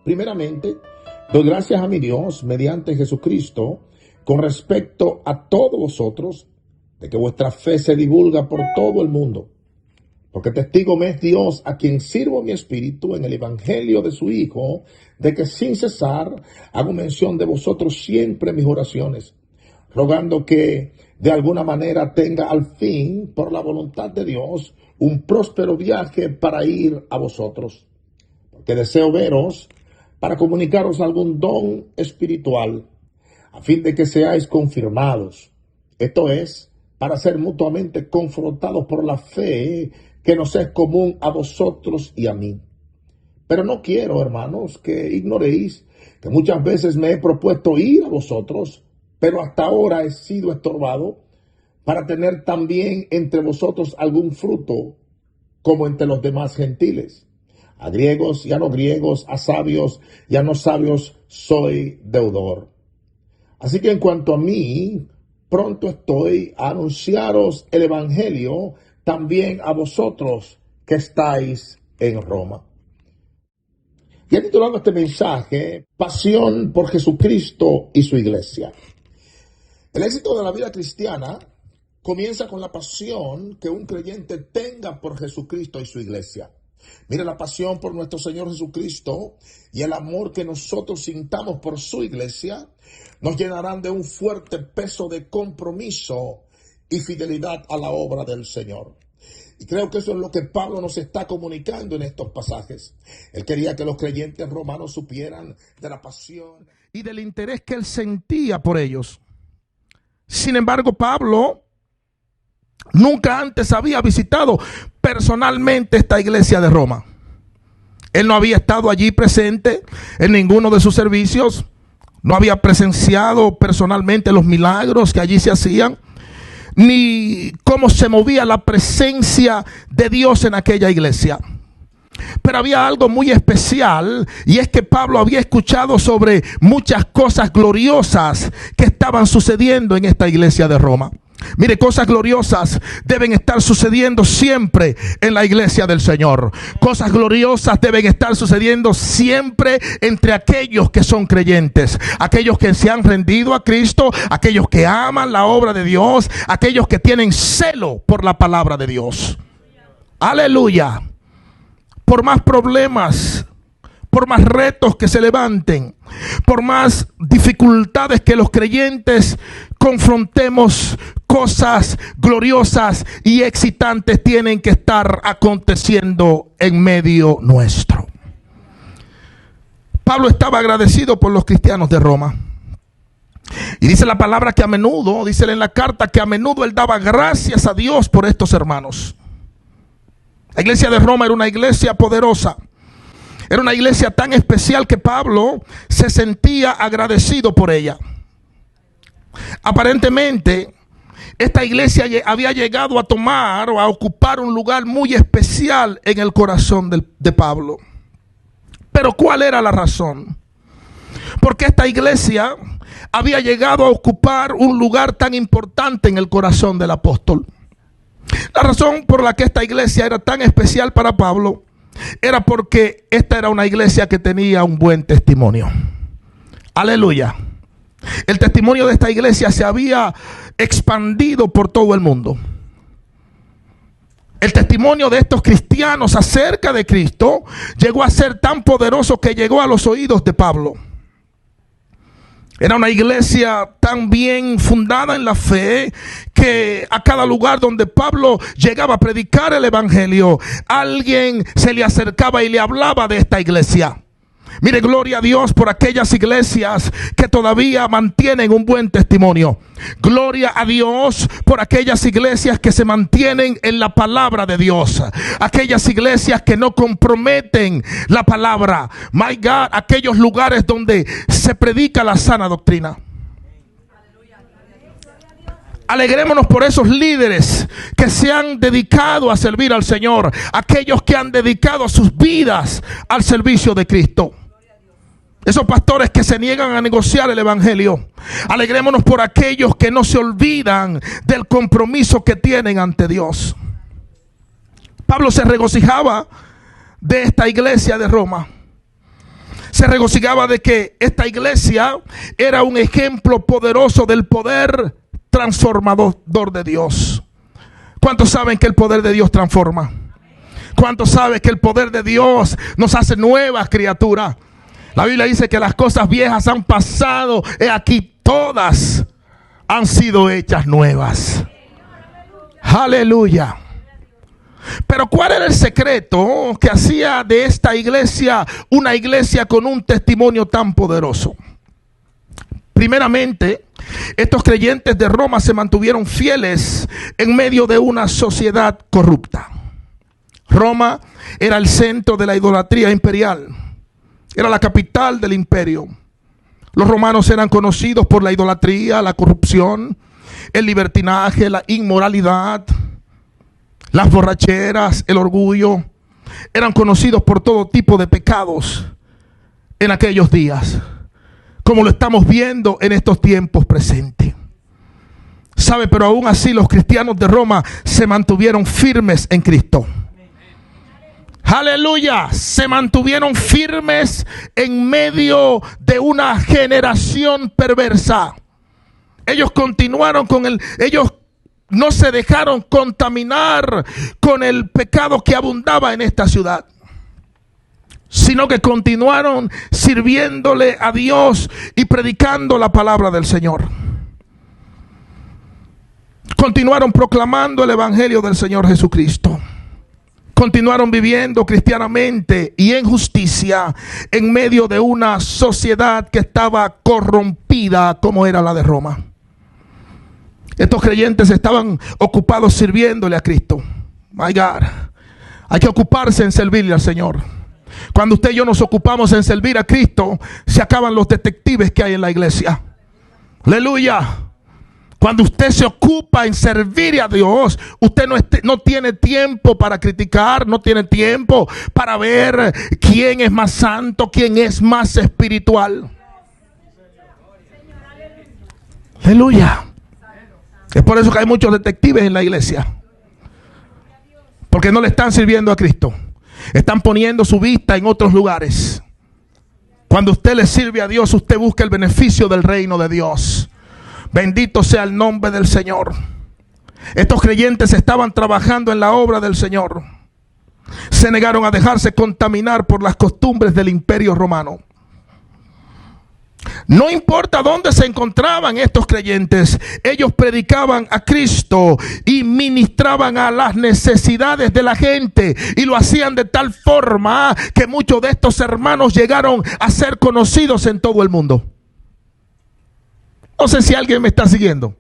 Primeramente, doy gracias a mi Dios mediante Jesucristo con respecto a todos vosotros, de que vuestra fe se divulga por todo el mundo. Porque testigo me es Dios, a quien sirvo mi espíritu en el evangelio de su Hijo, de que sin cesar hago mención de vosotros siempre en mis oraciones, rogando que de alguna manera tenga al fin, por la voluntad de Dios, un próspero viaje para ir a vosotros. Porque deseo veros para comunicaros algún don espiritual, a fin de que seáis confirmados. Esto es, para ser mutuamente confrontados por la fe que nos es común a vosotros y a mí. Pero no quiero, hermanos, que ignoréis que muchas veces me he propuesto ir a vosotros, pero hasta ahora he sido estorbado para tener también entre vosotros algún fruto, como entre los demás gentiles. A griegos y a no griegos, a sabios y a no sabios soy deudor. Así que en cuanto a mí, pronto estoy a anunciaros el evangelio también a vosotros que estáis en Roma. Y he titulado este mensaje, Pasión por Jesucristo y su Iglesia. El éxito de la vida cristiana comienza con la pasión que un creyente tenga por Jesucristo y su Iglesia. Mire, la pasión por nuestro Señor Jesucristo y el amor que nosotros sintamos por su Iglesia nos llenarán de un fuerte peso de compromiso y fidelidad a la obra del Señor. Y creo que eso es lo que Pablo nos está comunicando en estos pasajes. Él quería que los creyentes romanos supieran de la pasión y del interés que él sentía por ellos. Sin embargo, Pablo nunca antes había visitado personalmente esta iglesia de Roma. Él no había estado allí presente en ninguno de sus servicios. No había presenciado personalmente los milagros que allí se hacían, ni cómo se movía la presencia de Dios en aquella iglesia. Pero había algo muy especial, y es que Pablo había escuchado sobre muchas cosas gloriosas que estaban sucediendo en esta iglesia de Roma. Mire, cosas gloriosas deben estar sucediendo siempre en la iglesia del Señor. Cosas gloriosas deben estar sucediendo siempre entre aquellos que son creyentes, aquellos que se han rendido a Cristo, aquellos que aman la obra de Dios, aquellos que tienen celo por la palabra de Dios. Aleluya. Por más problemas, por más retos que se levanten, por más dificultades que los creyentes confrontemos, cosas gloriosas y excitantes tienen que estar aconteciendo en medio nuestro. Pablo estaba agradecido por los cristianos de Roma. Y dice la palabra que a menudo, dice en la carta, que a menudo él daba gracias a Dios por estos hermanos. La iglesia de Roma era una iglesia poderosa. Era una iglesia tan especial que Pablo se sentía agradecido por ella. Aparentemente, esta iglesia había llegado a tomar o a ocupar un lugar muy especial en el corazón de Pablo. Pero ¿cuál era la razón? Porque esta iglesia había llegado a ocupar un lugar tan importante en el corazón del apóstol. La razón por la que esta iglesia era tan especial para Pablo era porque esta era una iglesia que tenía un buen testimonio. Aleluya. El testimonio de esta iglesia se había expandido por todo el mundo. El testimonio de estos cristianos acerca de Cristo llegó a ser tan poderoso que llegó a los oídos de Pablo. Era una iglesia tan bien fundada en la fe que a cada lugar donde Pablo llegaba a predicar el evangelio, alguien se le acercaba y le hablaba de esta iglesia. Mire, gloria a Dios por aquellas iglesias que todavía mantienen un buen testimonio. Gloria a Dios por aquellas iglesias que se mantienen en la palabra de Dios. Aquellas iglesias que no comprometen la palabra. My God, aquellos lugares donde se predica la sana doctrina. Alegrémonos por esos líderes que se han dedicado a servir al Señor. Aquellos que han dedicado sus vidas al servicio de Cristo. Esos pastores que se niegan a negociar el evangelio. Alegrémonos por aquellos que no se olvidan del compromiso que tienen ante Dios. Pablo se regocijaba de esta iglesia de Roma. se regocijaba de que esta iglesia era un ejemplo poderoso del poder transformador de Dios. ¿Cuántos saben que el poder de Dios transforma? ¿Cuántos saben que el poder de Dios nos hace nuevas criaturas? La Biblia dice que las cosas viejas han pasado, he aquí todas han sido hechas nuevas. Aleluya. Pero ¿cuál era el secreto que hacía de esta iglesia una iglesia con un testimonio tan poderoso? Primeramente, estos creyentes de Roma se mantuvieron fieles en medio de una sociedad corrupta. Roma era el centro de la idolatría imperial. Era la capital del imperio. Los romanos eran conocidos por la idolatría, la corrupción, el libertinaje, la inmoralidad, las borracheras, el orgullo. Eran conocidos por todo tipo de pecados en aquellos días, como lo estamos viendo en estos tiempos presentes. ¿Sabe? Pero aún así los cristianos de Roma se mantuvieron firmes en Cristo. Aleluya, se mantuvieron firmes en medio de una generación perversa. Ellos continuaron ellos no se dejaron contaminar con el pecado que abundaba en esta ciudad, sino que continuaron sirviéndole a Dios y predicando la palabra del Señor. Continuaron proclamando el evangelio del Señor Jesucristo. Continuaron viviendo cristianamente y en justicia en medio de una sociedad que estaba corrompida como era la de Roma. Estos creyentes estaban ocupados sirviéndole a Cristo. My God, hay que ocuparse en servirle al Señor. Cuando usted y yo nos ocupamos en servir a Cristo, se acaban los detectives que hay en la iglesia. Aleluya. Cuando usted se ocupa en servir a Dios, usted no tiene tiempo para criticar, no tiene tiempo para ver quién es más santo, quién es más espiritual. Aleluya. Es por eso que hay muchos detectives en la iglesia, porque no le están sirviendo a Cristo. Están poniendo su vista en otros lugares. Cuando usted le sirve a Dios, usted busca el beneficio del reino de Dios. Bendito sea el nombre del Señor. Estos creyentes estaban trabajando en la obra del Señor. Se negaron a dejarse contaminar por las costumbres del imperio romano. No importa dónde se encontraban estos creyentes, ellos predicaban a Cristo y ministraban a las necesidades de la gente, y lo hacían de tal forma que muchos de estos hermanos llegaron a ser conocidos en todo el mundo. No sé si alguien me está siguiendo.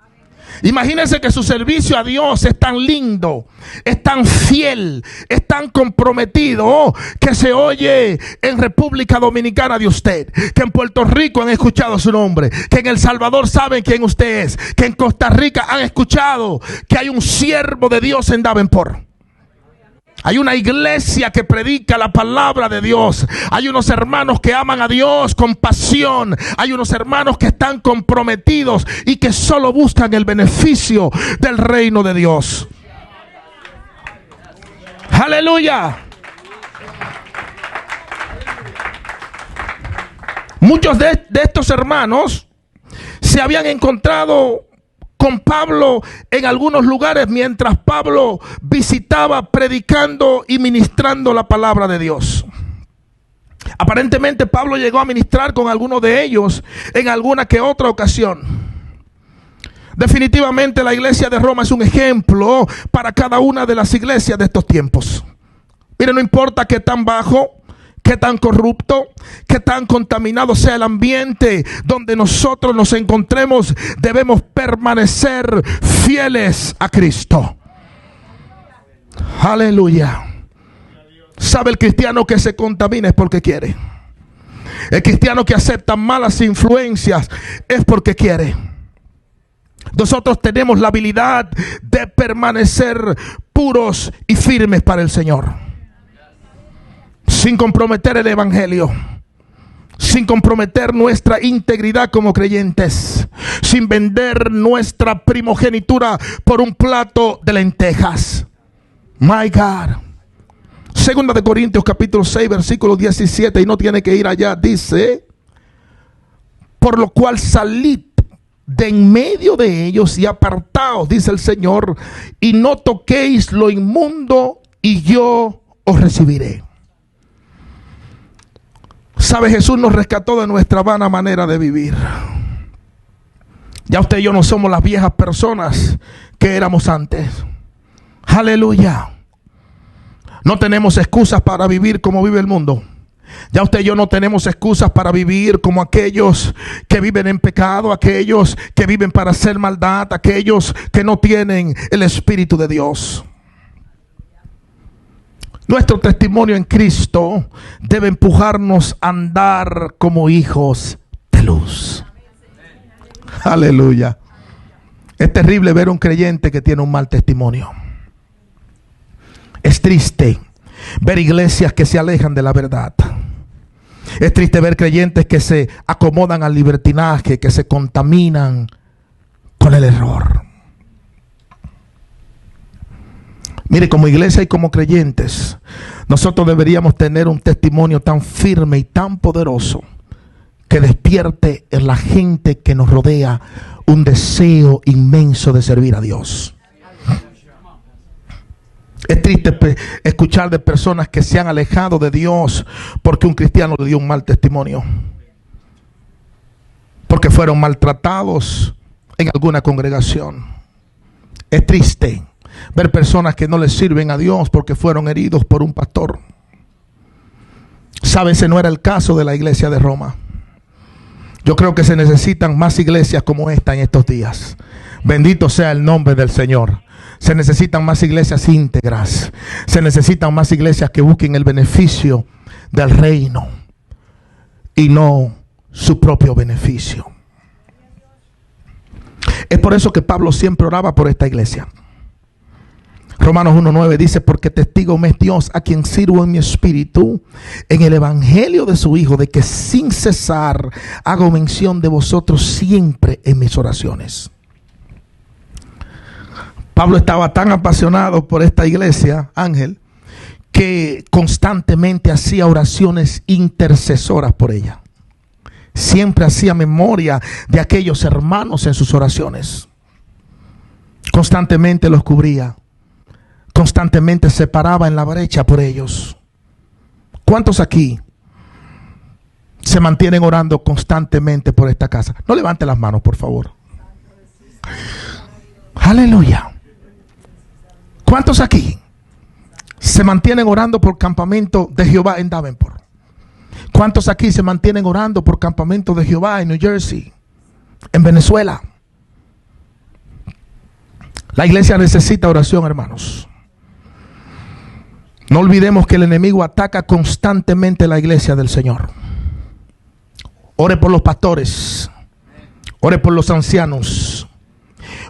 Imagínense que su servicio a Dios es tan lindo, es tan fiel, es tan comprometido, que se oye en República Dominicana de usted, que en Puerto Rico han escuchado su nombre, que en El Salvador saben quién usted es, que en Costa Rica han escuchado que hay un siervo de Dios en Davenport. Hay una iglesia que predica la palabra de Dios. Hay unos hermanos que aman a Dios con pasión. Hay unos hermanos que están comprometidos y que solo buscan el beneficio del reino de Dios. Aleluya. Muchos de estos hermanos se habían encontrado con Pablo en algunos lugares mientras Pablo visitaba predicando y ministrando la palabra de Dios. Aparentemente Pablo llegó a ministrar con algunos de ellos en alguna que otra ocasión. Definitivamente la iglesia de Roma es un ejemplo para cada una de las iglesias de estos tiempos. Mire, no importa qué tan bajo, qué tan corrupto, qué tan contaminado sea el ambiente donde nosotros nos encontremos, debemos permanecer fieles a Cristo. Aleluya. ¿Sabe? El cristiano que se contamina es porque quiere. El cristiano que acepta malas influencias es porque quiere. Nosotros tenemos la habilidad de permanecer puros y firmes para el Señor, sin comprometer el evangelio, sin comprometer nuestra integridad como creyentes, sin vender nuestra primogenitura por un plato de lentejas. My God. Segunda de Corintios capítulo 6 versículo 17, y no tiene que ir allá, dice: por lo cual salid de en medio de ellos y apartaos, dice el Señor, y no toquéis lo inmundo, y yo os recibiré. ¿Sabe? Jesús nos rescató de nuestra vana manera de vivir. Ya usted y yo no somos las viejas personas que éramos antes. Aleluya. No tenemos excusas para vivir como vive el mundo. Ya usted y yo no tenemos excusas para vivir como aquellos que viven en pecado, aquellos que viven para hacer maldad, aquellos que no tienen el Espíritu de Dios. Nuestro testimonio en Cristo debe empujarnos a andar como hijos de luz. Aleluya. Es terrible ver un creyente que tiene un mal testimonio. Es triste ver iglesias que se alejan de la verdad. Es triste ver creyentes que se acomodan al libertinaje, que se contaminan con el error. Mire, como iglesia y como creyentes, nosotros deberíamos tener un testimonio tan firme y tan poderoso que despierte en la gente que nos rodea un deseo inmenso de servir a Dios. Es triste escuchar de personas que se han alejado de Dios porque un cristiano le dio un mal testimonio, porque fueron maltratados en alguna congregación. Es triste ver personas que no les sirven a Dios porque fueron heridos por un pastor. ¿Sabe? Ese no era el caso de la iglesia de Roma. Yo creo que se necesitan más iglesias como esta en estos días. Bendito sea el nombre del Señor. Se necesitan más iglesias íntegras. Se necesitan más iglesias que busquen el beneficio del reino y no su propio beneficio. Es por eso que Pablo siempre oraba por esta iglesia. Romanos 1:9 dice: porque testigo me es Dios, a quien sirvo en mi espíritu, en el evangelio de su Hijo, de que sin cesar hago mención de vosotros siempre en mis oraciones. Pablo estaba tan apasionado por esta iglesia, Ángel, que constantemente hacía oraciones intercesoras por ella. Siempre hacía memoria de aquellos hermanos en sus oraciones. Constantemente los cubría. Constantemente se paraba en la brecha por ellos. ¿Cuántos aquí se mantienen orando constantemente por esta casa? No levante las manos, por favor. Aleluya. ¿Cuántos aquí se mantienen orando por campamento de Jehová en Davenport? ¿Cuántos aquí se mantienen orando por campamento de Jehová en New Jersey, en Venezuela? La iglesia necesita oración, hermanos. No olvidemos que el enemigo ataca constantemente la iglesia del Señor. Ore por los pastores, ore por los ancianos,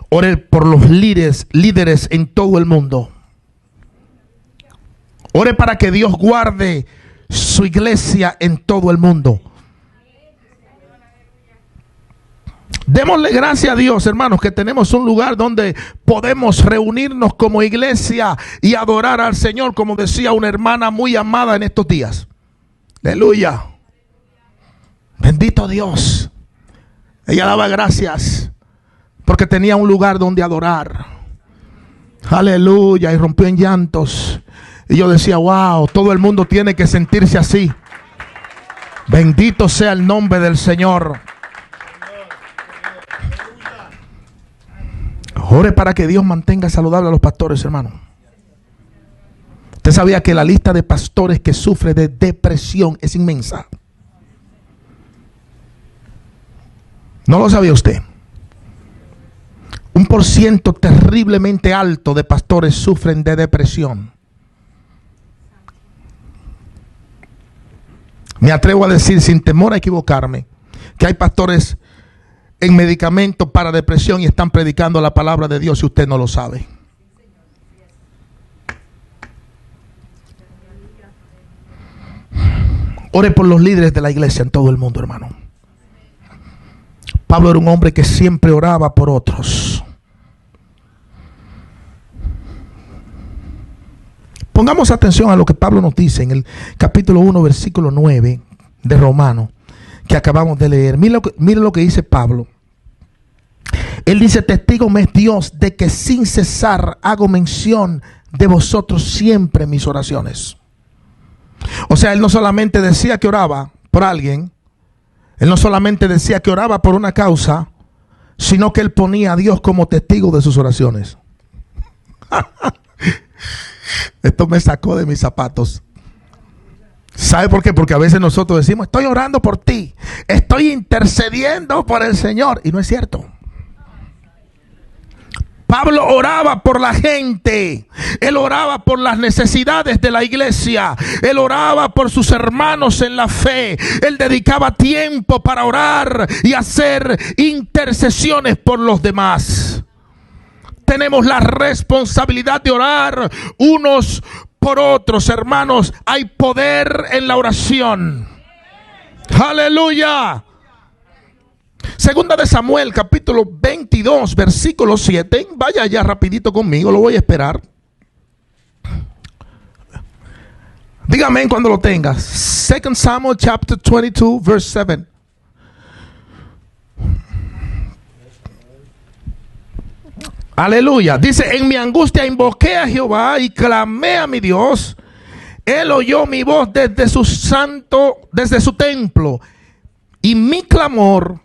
ore por los líderes en todo el mundo. Ore para que Dios guarde su iglesia en todo el mundo. Démosle gracias a Dios, hermanos, que tenemos un lugar donde podemos reunirnos como iglesia y adorar al Señor, como decía una hermana muy amada en estos días. Aleluya. Bendito Dios. Ella daba gracias porque tenía un lugar donde adorar. Aleluya. Y rompió en llantos. Y yo decía: wow, todo el mundo tiene que sentirse así. Bendito sea el nombre del Señor. Ore para que Dios mantenga saludable a los pastores, hermano. Usted sabía que la lista de pastores que sufre de depresión es inmensa. ¿No lo sabía usted? Un % terriblemente alto de pastores sufren de depresión. Me atrevo a decir, sin temor a equivocarme, que hay pastores en medicamento para depresión y están predicando la palabra de Dios y usted no lo sabe. Ore por los líderes de la iglesia en todo el mundo, hermano. Pablo era un hombre que siempre oraba por otros. Pongamos atención a lo que Pablo nos dice en el capítulo 1, versículo 9 de Romanos, que acabamos de leer. Mire lo que dice Pablo. Él dice: testigo me es Dios de que sin cesar hago mención de vosotros siempre en mis oraciones. O sea, él no solamente decía que oraba por alguien, él no solamente decía que oraba por una causa, sino que él ponía a Dios como testigo de sus oraciones. Esto me sacó de mis zapatos. ¿Sabe por qué? Porque a veces nosotros decimos: estoy orando por ti, estoy intercediendo por el Señor, y no es cierto. Pablo oraba por la gente, él oraba por las necesidades de la iglesia, él oraba por sus hermanos en la fe, él dedicaba tiempo para orar y hacer intercesiones por los demás. Tenemos la responsabilidad de orar unos por otros, hermanos. Hay poder en la oración. Aleluya. Segunda de Samuel, capítulo 22, versículo 7. Vaya ya rapidito conmigo, lo voy a esperar. Dígame cuando lo tengas. 2 Samuel chapter 22, verse 7. Aleluya. Dice: en mi angustia invoqué a Jehová y clamé a mi Dios. Él oyó mi voz desde su templo, y mi clamor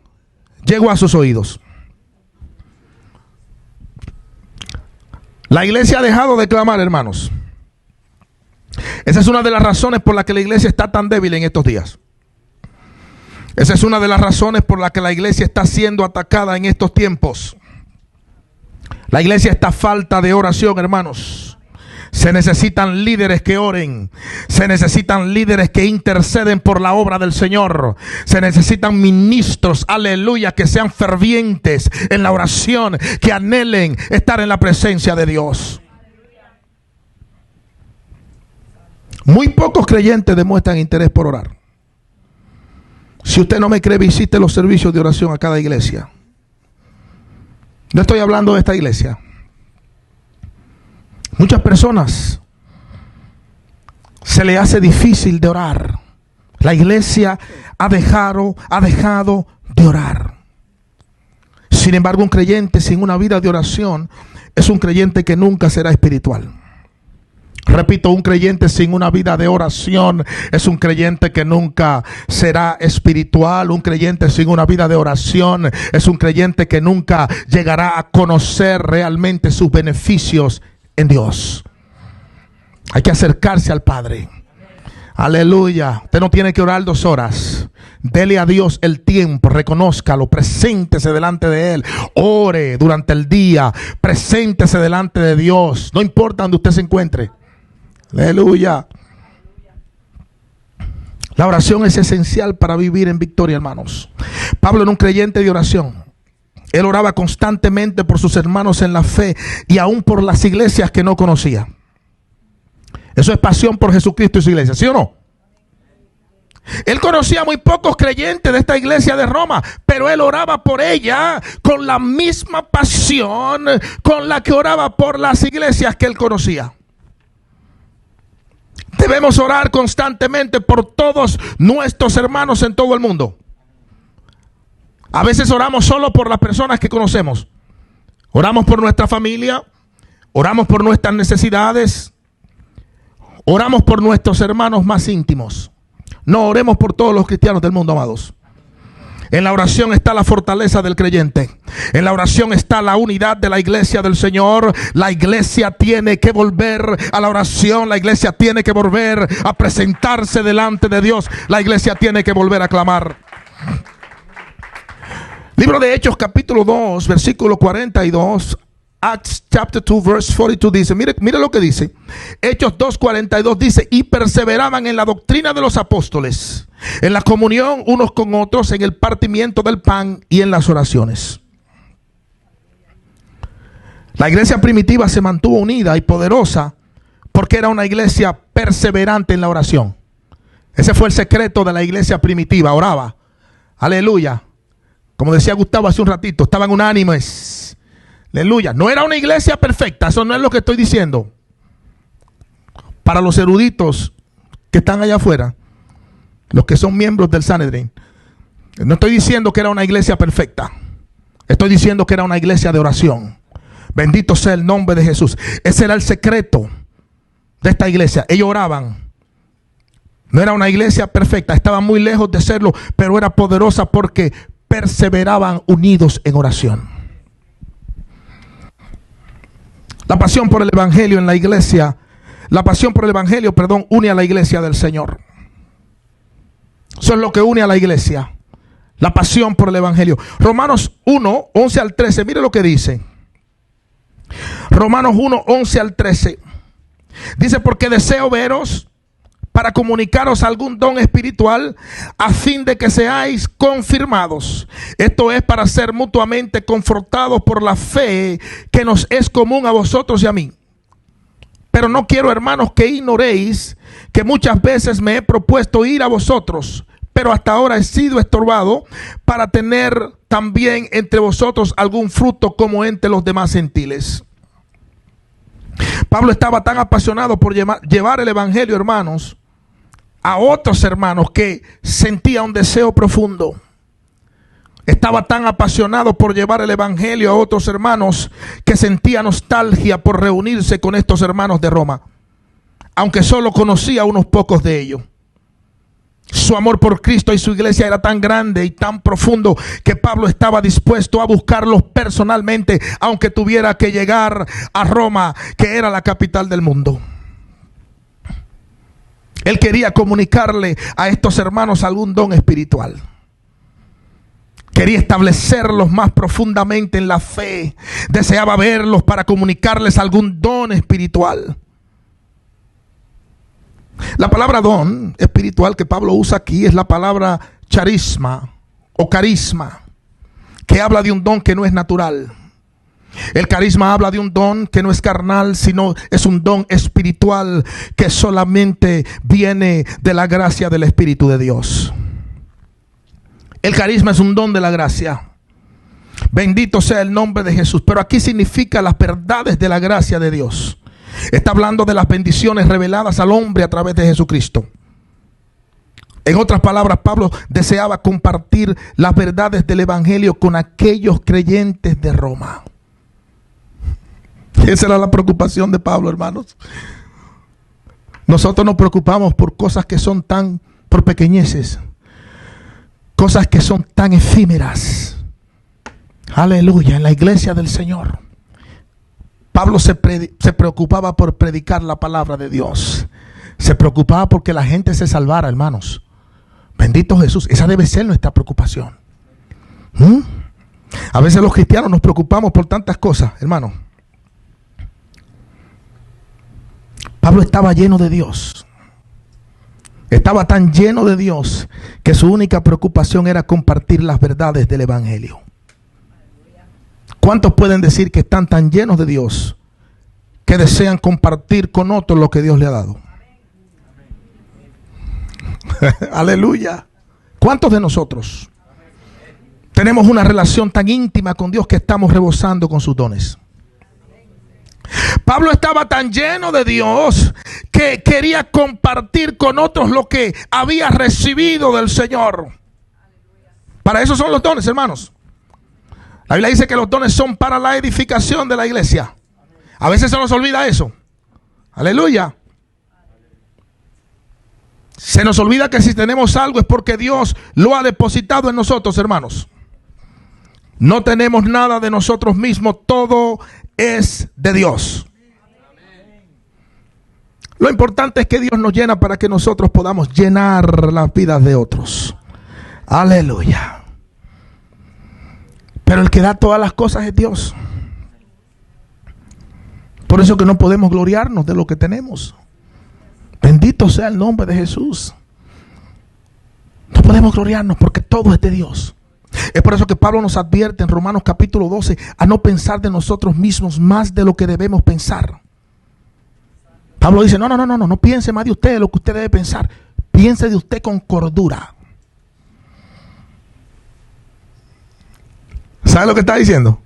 llegó a sus oídos. La iglesia ha dejado de clamar, hermanos. Esa es una de las razones por las que la iglesia está tan débil en estos días. Esa es una de las razones por las que la iglesia está siendo atacada en estos tiempos. La iglesia está a falta de oración, hermanos. Se necesitan líderes que oren. Se necesitan líderes que interceden por la obra del Señor. Se necesitan ministros, aleluya, que sean fervientes en la oración, que anhelen estar en la presencia de Dios. Muy pocos creyentes demuestran interés por orar. Si usted no me cree, visite los servicios de oración a cada iglesia. No estoy hablando de esta iglesia. Muchas personas se le hace difícil de orar. La iglesia ha dejado de orar. Sin embargo, un creyente sin una vida de oración es un creyente que nunca será espiritual. Repito, un creyente sin una vida de oración es un creyente que nunca será espiritual. Un creyente sin una vida de oración es un creyente que nunca llegará a conocer realmente sus beneficios en Dios. Hay que acercarse al Padre. Aleluya. Usted no tiene que orar 2 horas. Dele a Dios el tiempo, reconózcalo, preséntese delante de Él, ore durante el día, preséntese delante de Dios, no importa donde usted se encuentre. Aleluya. La oración es esencial para vivir en victoria, hermanos. Pablo era un creyente de oración. Él oraba constantemente por sus hermanos en la fe y aún por las iglesias que no conocía. Eso es pasión por Jesucristo y su iglesia, ¿sí o no? Él conocía muy pocos creyentes de esta iglesia de Roma, pero él oraba por ella con la misma pasión con la que oraba por las iglesias que él conocía. Debemos orar constantemente por todos nuestros hermanos en todo el mundo. A veces oramos solo por las personas que conocemos. Oramos por nuestra familia, oramos por nuestras necesidades, oramos por nuestros hermanos más íntimos. No oremos por todos los cristianos del mundo, amados. En la oración está la fortaleza del creyente. En la oración está la unidad de la iglesia del Señor. La iglesia tiene que volver a la oración. La iglesia tiene que volver a presentarse delante de Dios. La iglesia tiene que volver a clamar. Libro de Hechos, capítulo 2, versículo 42. Acts chapter 2 verse 42 dice, mire lo que dice. Hechos 2:42 dice: y perseveraban en la doctrina de los apóstoles, en la comunión unos con otros, en el partimiento del pan y en las oraciones. La iglesia primitiva se mantuvo unida y poderosa porque era una iglesia perseverante en la oración. Ese fue el secreto de la iglesia primitiva. Oraba. Aleluya. Como decía Gustavo hace un ratito, estaban unánimes. Aleluya. No era una iglesia perfecta, eso no es lo que estoy diciendo. Para los eruditos que están allá afuera, los que son miembros del Sanedrín, no estoy diciendo que era una iglesia perfecta. Estoy diciendo que era una iglesia de oración. Bendito sea el nombre de Jesús. Ese era el secreto de esta iglesia. Ellos oraban. No era una iglesia perfecta, estaba muy lejos de serlo, pero era poderosa porque perseveraban unidos en oración. La pasión por el evangelio en la iglesia, la pasión por el evangelio, une a la iglesia del Señor. Eso es lo que une a la iglesia. La pasión por el evangelio. Romanos 1, 11 al 13. Mire lo que dice. Romanos 1, 11 al 13. Dice, porque deseo veros para comunicaros algún don espiritual a fin de que seáis confirmados. Esto es para ser mutuamente confortados por la fe que nos es común a vosotros y a mí. Pero no quiero, hermanos, que ignoréis que muchas veces me he propuesto ir a vosotros, pero hasta ahora he sido estorbado para tener también entre vosotros algún fruto como entre los demás gentiles. Pablo estaba tan apasionado por llevar el evangelio, hermanos, a otros hermanos, que sentía un deseo profundo. Estaba tan apasionado por llevar el evangelio a otros hermanos que sentía nostalgia por reunirse con estos hermanos de Roma, aunque solo conocía a unos pocos de ellos. Su amor por Cristo y su iglesia era tan grande y tan profundo que Pablo estaba dispuesto a buscarlos personalmente, aunque tuviera que llegar a Roma, que era la capital del mundo. Él quería comunicarle a estos hermanos algún don espiritual. Quería establecerlos más profundamente en la fe. Deseaba verlos para comunicarles algún don espiritual. La palabra don espiritual que Pablo usa aquí es la palabra charisma o carisma, que habla de un don que no es natural. El carisma habla de un don que no es carnal, sino es un don espiritual que solamente viene de la gracia del Espíritu de Dios. El carisma es un don de la gracia. Bendito sea el nombre de Jesús. Pero aquí significa las verdades de la gracia de Dios. Está hablando de las bendiciones reveladas al hombre a través de Jesucristo. En otras palabras, Pablo deseaba compartir las verdades del evangelio con aquellos creyentes de Roma. Esa era la preocupación de Pablo, hermanos. Nosotros nos preocupamos por cosas que son por pequeñeces, cosas que son tan efímeras. Aleluya, en la iglesia del Señor. Pablo se preocupaba por predicar la palabra de Dios. Se preocupaba porque la gente se salvara, hermanos. Bendito Jesús. Esa debe ser nuestra preocupación. A veces los cristianos nos preocupamos por tantas cosas, hermanos. Pablo estaba lleno de Dios. Estaba tan lleno de Dios que su única preocupación era compartir las verdades del evangelio. ¿Cuántos pueden decir que están tan llenos de Dios que desean compartir con otros lo que Dios le ha dado? Aleluya. ¿Cuántos de nosotros tenemos una relación tan íntima con Dios que estamos rebosando con sus dones? Pablo estaba tan lleno de Dios que quería compartir con otros lo que había recibido del Señor. Para eso son los dones, hermanos. La Biblia dice que los dones son para la edificación de la iglesia. A veces se nos olvida eso. Aleluya. Se nos olvida que si tenemos algo es porque Dios lo ha depositado en nosotros, hermanos. No tenemos nada de nosotros mismos, todo es de Dios. Lo importante es que Dios nos llena para que nosotros podamos llenar las vidas de otros. Aleluya. Pero el que da todas las cosas es Dios. Por eso que no podemos gloriarnos de lo que tenemos. Bendito sea el nombre de Jesús. No podemos gloriarnos porque todo es de Dios. Es por eso que Pablo nos advierte en Romanos capítulo 12 a no pensar de nosotros mismos más de lo que debemos pensar. Pablo dice, no piense más de usted de lo que usted debe pensar. Piense de usted con cordura. ¿Sabe lo que está diciendo?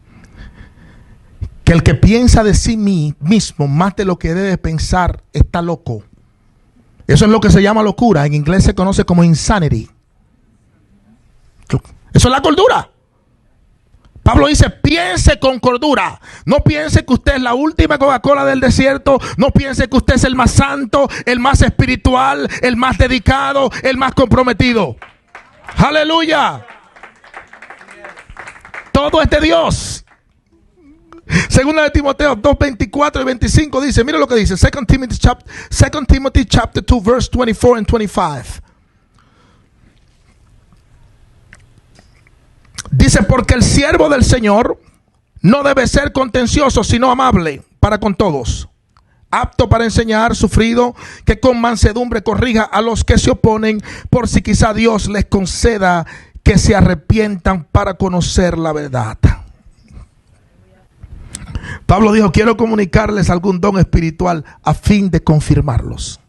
que el que piensa de sí mismo más de lo que debe pensar está loco. Eso es lo que se llama locura. En inglés se conoce como insanity. Eso es la cordura. Pablo dice, piense con cordura. No piense que usted es la última Coca-Cola del desierto. No piense que usted es el más santo, el más espiritual, el más dedicado, el más comprometido. Aleluya. Todo es de Dios. Segunda de Timoteo 2:24 y 25 dice, mira lo que dice, 2 Timothy chapter 2 verse 24 and 25. Dice, porque el siervo del Señor no debe ser contencioso, sino amable para con todos, apto para enseñar, sufrido, que con mansedumbre corrija a los que se oponen, por si quizá Dios les conceda que se arrepientan para conocer la verdad. Pablo dijo, quiero comunicarles algún don espiritual a fin de confirmarlos.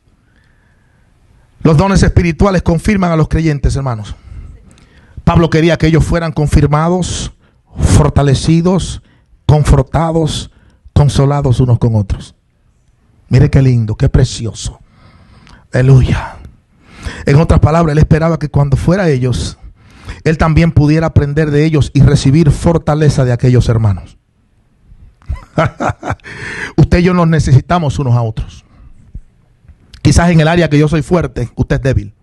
Los dones espirituales confirman a los creyentes, hermanos. Pablo quería que ellos fueran confirmados, fortalecidos, confortados, consolados unos con otros. Mire qué lindo, qué precioso. Aleluya. En otras palabras, él esperaba que cuando fuera ellos, él también pudiera aprender de ellos y recibir fortaleza de aquellos hermanos. Usted y yo nos necesitamos unos a otros. Quizás en el área que yo soy fuerte, usted es débil.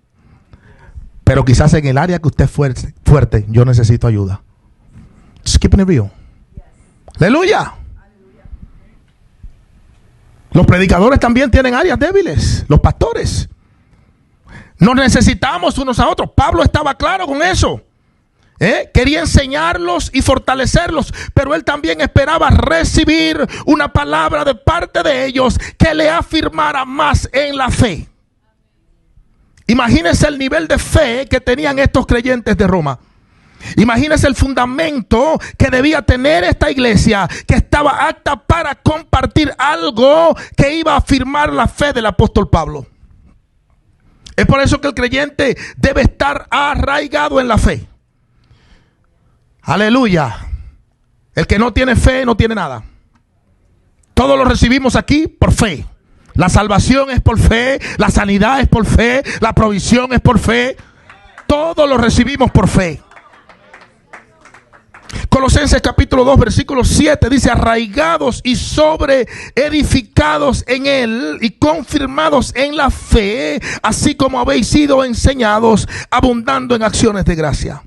Pero quizás en el área que usted es fuerte, yo necesito ayuda. Just keeping it real. Aleluya. Los predicadores también tienen áreas débiles. Los pastores. Nos necesitamos unos a otros. Pablo estaba claro con eso. Quería enseñarlos y fortalecerlos, pero él también esperaba recibir una palabra de parte de ellos que le afirmara más en la fe. Imagínense el nivel de fe que tenían estos creyentes de Roma. Imagínense el fundamento que debía tener esta iglesia, que estaba apta para compartir algo que iba a afirmar la fe del apóstol Pablo. Es por eso que el creyente debe estar arraigado en la fe. Aleluya. El que no tiene fe no tiene nada. Todo lo recibimos aquí por fe. La salvación es por fe, la sanidad es por fe, la provisión es por fe. Todo lo recibimos por fe. Colosenses capítulo 2 versículo 7 dice, arraigados y sobre edificados en él y confirmados en la fe, así como habéis sido enseñados, abundando en acciones de gracia.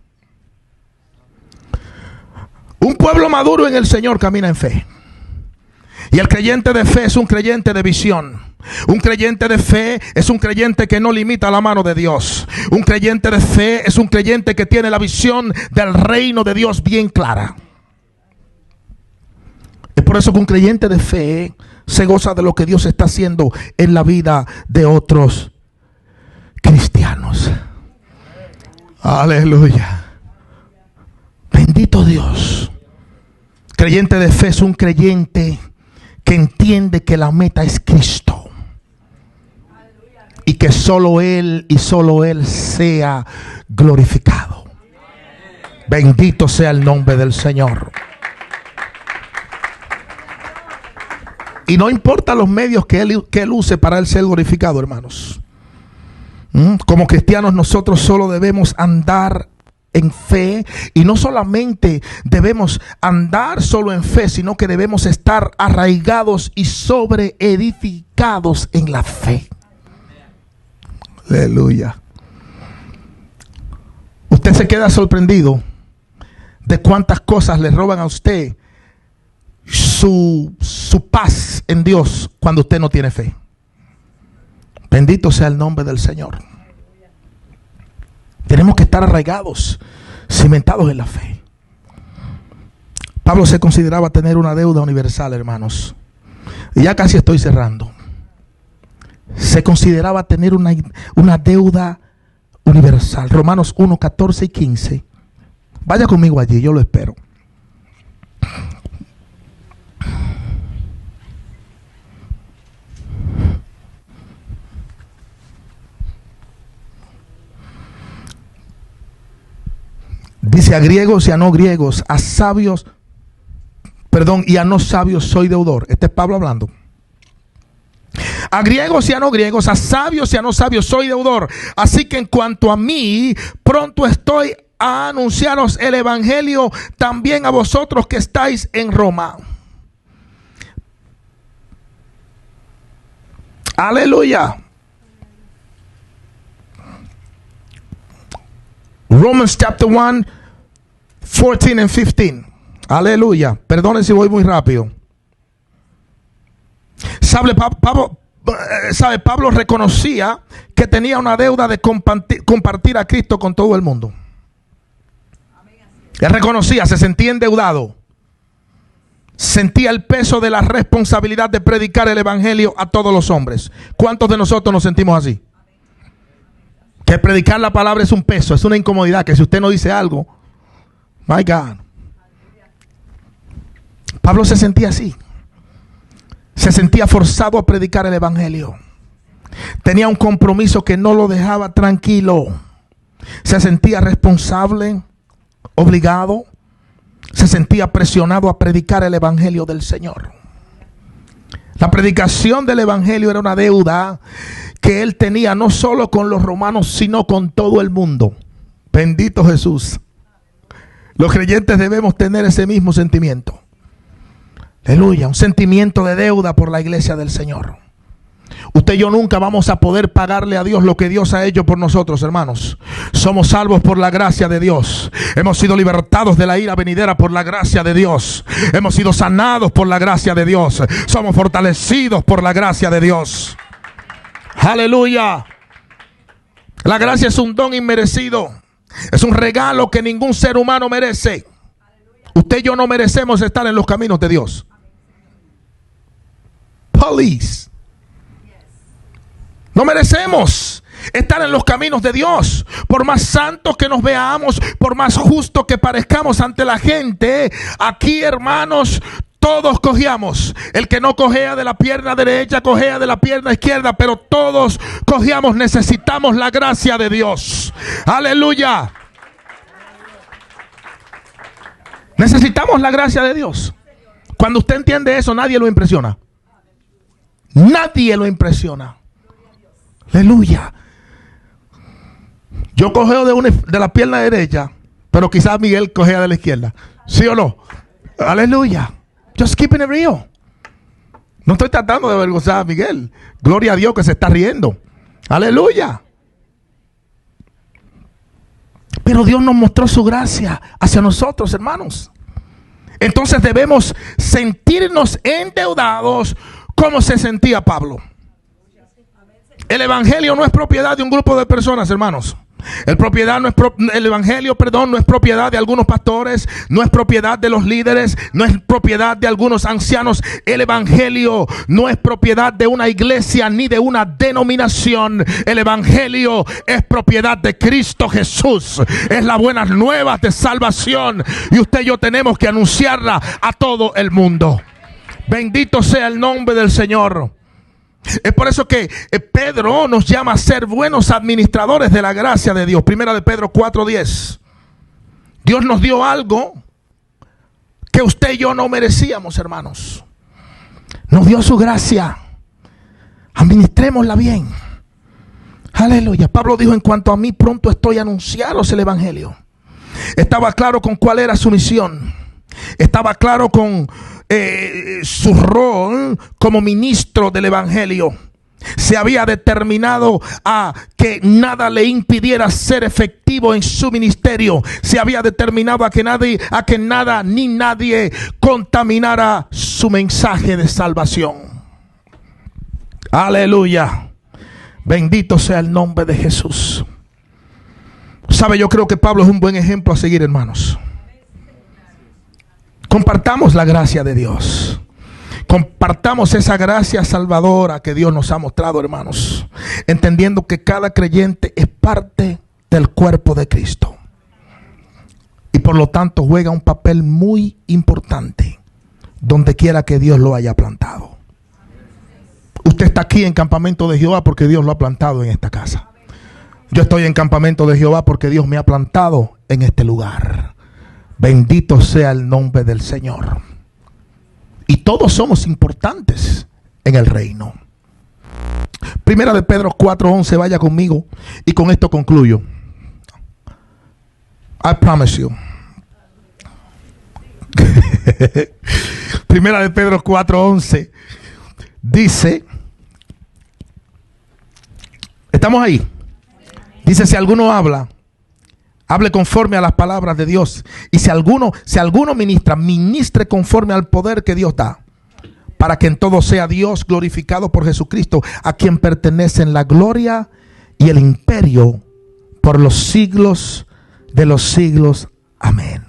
Un pueblo maduro en el Señor camina en fe. Y el creyente de fe es un creyente de visión. Un creyente de fe es un creyente que no limita la mano de Dios. Un creyente de fe es un creyente que tiene la visión del reino de Dios bien clara. Es por eso que un creyente de fe se goza de lo que Dios está haciendo en la vida de otros cristianos. Aleluya. Bendito Dios. Creyente de fe es un creyente que entiende que la meta es Cristo y que solo Él y solo Él sea glorificado. Bendito sea el nombre del Señor. Y no importa los medios que él use para Él ser glorificado, hermanos. Como cristianos nosotros solo debemos andar en fe, y no solamente debemos andar solo en fe, sino que debemos estar arraigados y sobreedificados en la fe. Aleluya. Usted se queda sorprendido de cuántas cosas le roban a usted su paz en Dios cuando usted no tiene fe. Bendito sea el nombre del Señor. Tenemos que estar arraigados, cimentados en la fe. Pablo se consideraba tener una deuda universal, hermanos. Y ya casi estoy cerrando. Se consideraba tener una deuda universal. Romanos 1, 14 y 15. Vaya conmigo allí, yo lo espero. Dice a griegos y a no griegos, a sabios, y a no sabios soy deudor. Este es Pablo hablando. A griegos y a no griegos, a sabios y a no sabios soy deudor. Así que en cuanto a mí, pronto estoy a anunciaros el evangelio también a vosotros que estáis en Roma. Aleluya. Romans chapter 1, 14 and 15. Aleluya. Perdonen si voy muy rápido. Pablo reconocía que tenía una deuda de compartir a Cristo con todo el mundo. Él reconocía, se sentía endeudado. Sentía el peso de la responsabilidad de predicar el evangelio a todos los hombres. ¿Cuántos de nosotros nos sentimos así? Que predicar la palabra es un peso, es una incomodidad, que si usted no dice algo, my God. Pablo se sentía así. Se sentía forzado a predicar el evangelio. Tenía un compromiso que no lo dejaba tranquilo. Se sentía responsable, obligado. Se sentía presionado a predicar el evangelio del Señor. La predicación del evangelio era una deuda que él tenía no solo con los romanos, sino con todo el mundo. Bendito Jesús. Los creyentes debemos tener ese mismo sentimiento. Aleluya, un sentimiento de deuda por la iglesia del Señor. Usted y yo nunca vamos a poder pagarle a Dios lo que Dios ha hecho por nosotros, hermanos. Somos salvos por la gracia de Dios. Hemos sido libertados de la ira venidera por la gracia de Dios. Hemos sido sanados por la gracia de Dios. Somos fortalecidos por la gracia de Dios. Aleluya. La gracia es un don inmerecido. Es un regalo que ningún ser humano merece. Usted y yo no merecemos estar en los caminos de Dios. Police. No merecemos estar en los caminos de Dios. Por más santos que nos veamos, por más justos que parezcamos ante la gente, aquí, hermanos, todos cojeamos. El que no cojea de la pierna derecha, cojea de la pierna izquierda, pero todos cojeamos. Necesitamos la gracia de Dios. Aleluya. Necesitamos la gracia de Dios. Cuando usted entiende eso, nadie lo impresiona. Nadie lo impresiona. Aleluya. Yo cojeo de la pierna derecha, pero quizás Miguel cojea de la izquierda. ¿Sí o no? Aleluya. Just keeping it real. No estoy tratando de avergonzar a Miguel. Gloria a Dios que se está riendo. Aleluya. Pero Dios nos mostró su gracia hacia nosotros, hermanos. Entonces debemos sentirnos endeudados como se sentía Pablo. El evangelio no es propiedad de un grupo de personas, hermanos. El evangelio, no es propiedad de algunos pastores, no es propiedad de los líderes, no es propiedad de algunos ancianos. El evangelio no es propiedad de una iglesia ni de una denominación. El evangelio es propiedad de Cristo Jesús. Es la buena nueva de salvación y usted y yo tenemos que anunciarla a todo el mundo. Bendito sea el nombre del Señor. Es por eso que Pedro nos llama a ser buenos administradores de la gracia de Dios. Primera de Pedro 4:10. Dios nos dio algo que usted y yo no merecíamos, hermanos. Nos dio su gracia. Administrémosla bien. Aleluya. Pablo dijo: en cuanto a mí, pronto estoy a anunciaros el evangelio. Estaba claro con cuál era su misión. Estaba claro con su rol como ministro del evangelio. Se había determinado a que nada le impidiera ser efectivo en su ministerio. Se había determinado a que nada ni nadie contaminara su mensaje de salvación. Aleluya. Bendito sea el nombre de Jesús. Sabe, yo creo que Pablo es un buen ejemplo a seguir, hermanos. Compartamos la gracia de Dios. Compartamos esa gracia salvadora que Dios nos ha mostrado, hermanos. Entendiendo que cada creyente es parte del cuerpo de Cristo. Y por lo tanto juega un papel muy importante donde quiera que Dios lo haya plantado. Usted está aquí en Campamento de Jehová porque Dios lo ha plantado en esta casa. Yo estoy en Campamento de Jehová porque Dios me ha plantado en este lugar. Bendito sea el nombre del Señor. Y todos somos importantes en el reino. Primera de Pedro 4:11, vaya conmigo. Y con esto concluyo. I promise you. Primera de Pedro 4:11 dice, ¿estamos ahí? Dice, si alguno habla, hable conforme a las palabras de Dios. Y si alguno ministra, ministre conforme al poder que Dios da, para que en todo sea Dios glorificado por Jesucristo, a quien pertenecen la gloria y el imperio por los siglos de los siglos. Amén.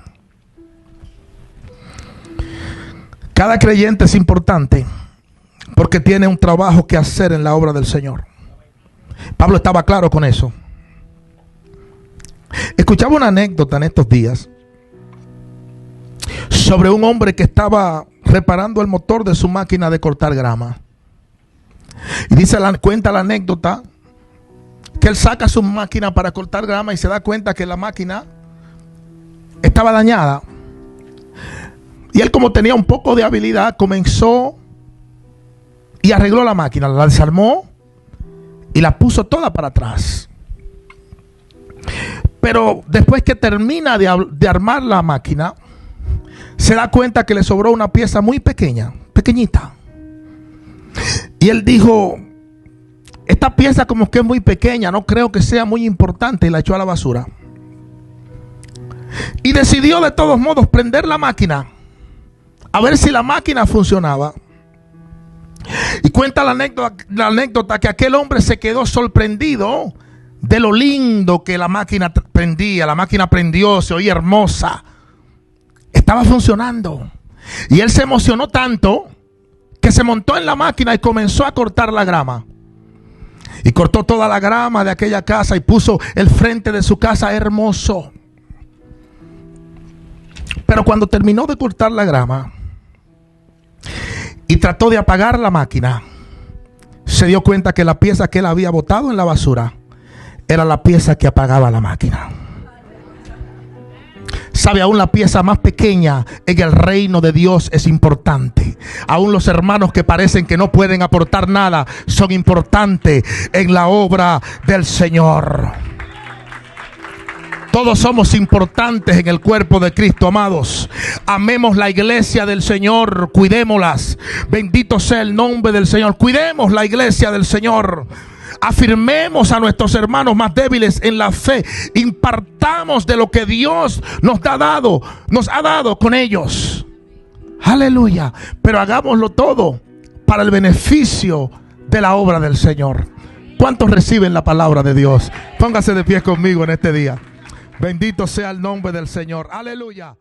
Cada creyente es importante porque tiene un trabajo que hacer en la obra del Señor. Pablo estaba claro con eso. Escuchaba una anécdota en estos días sobre un hombre que estaba reparando el motor de su máquina de cortar grama. Y cuenta la anécdota que él saca su máquina para cortar grama y se da cuenta que la máquina estaba dañada. Y él, como tenía un poco de habilidad, comenzó y arregló la máquina, la desarmó y la puso toda para atrás. Pero después que termina de armar la máquina, se da cuenta que le sobró una pieza muy pequeñita. Y él dijo, esta pieza como que es muy pequeña, no creo que sea muy importante, y la echó a la basura. Y decidió de todos modos prender la máquina, a ver si la máquina funcionaba. Y cuenta la anécdota que aquel hombre se quedó sorprendido de lo lindo que la máquina prendía. La máquina prendió, se oía hermosa, estaba funcionando. Y él se emocionó tanto que se montó en la máquina y comenzó a cortar la grama. Y cortó toda la grama de aquella casa y puso el frente de su casa hermoso. Pero cuando terminó de cortar la grama y trató de apagar la máquina, se dio cuenta que la pieza que él había botado en la basura era la pieza que apagaba la máquina. Sabe, aún la pieza más pequeña en el reino de Dios es importante. Aún los hermanos que parecen que no pueden aportar nada son importantes en la obra del Señor. Todos somos importantes en el cuerpo de Cristo, amados. Amemos la iglesia del Señor, cuidémoslas. Bendito sea el nombre del Señor. Cuidemos la iglesia del Señor. Afirmemos a nuestros hermanos más débiles en la fe. Impartamos de lo que Dios nos ha dado con ellos. Aleluya. Pero hagámoslo todo para el beneficio de la obra del Señor. ¿Cuántos reciben la palabra de Dios? Póngase de pie conmigo en este día. Bendito sea el nombre del Señor. Aleluya.